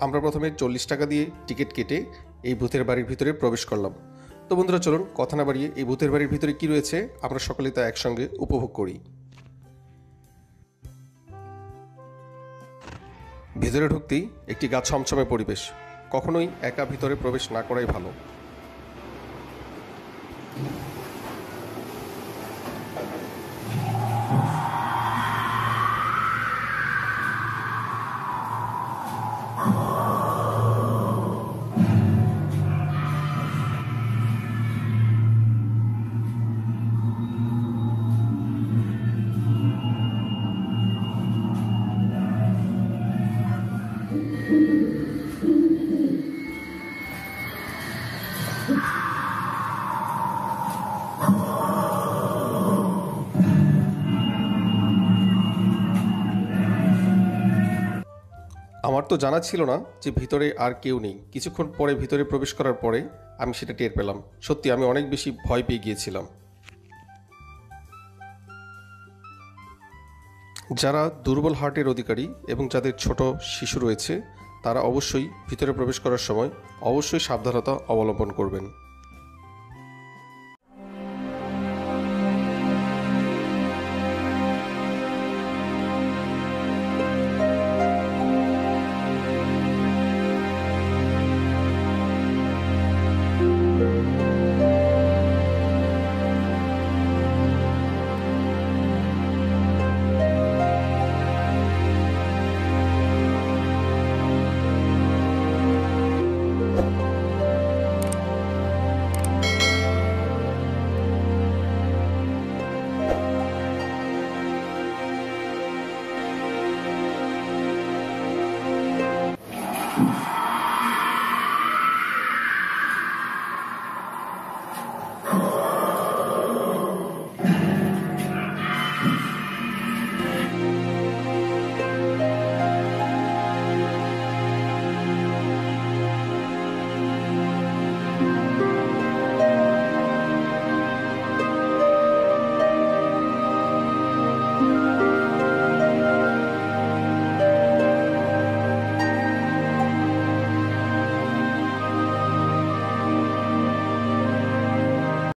আমরা প্রথমে 40 টাকা দিয়ে টিকিট কেটে এই ভূতের বাড়ির ভিতরে প্রবেশ করলাম। তো বন্ধুরা চলুন কথা না বাড়িয়ে এই ভূতের বাড়ির ভিতরে কি রয়েছে আমরা সকলেই তা একসঙ্গে উপভোগ করি। ভিতরে ঢুকতেই একটি গা ছমছমে পরিবেশ, কখনোই একা ভিতরে প্রবেশ না করাই ভালো। আমার তো জানা ছিল না যে ভিতরে আর কেউ নেই। কিছুক্ষণ পরে ভিতরে প্রবেশ করার পরে আমি সেটা টের পেলাম। সত্যি আমি অনেক বেশি ভয় পেয়ে গিয়েছিলাম। যারা দুর্বল হার্টের অধিকারী এবং যাদের ছোট শিশু রয়েছে তারা অবশ্যই ভিতরে প্রবেশ করার সময় অবশ্যই সাবধানতা অবলম্বন করবেন।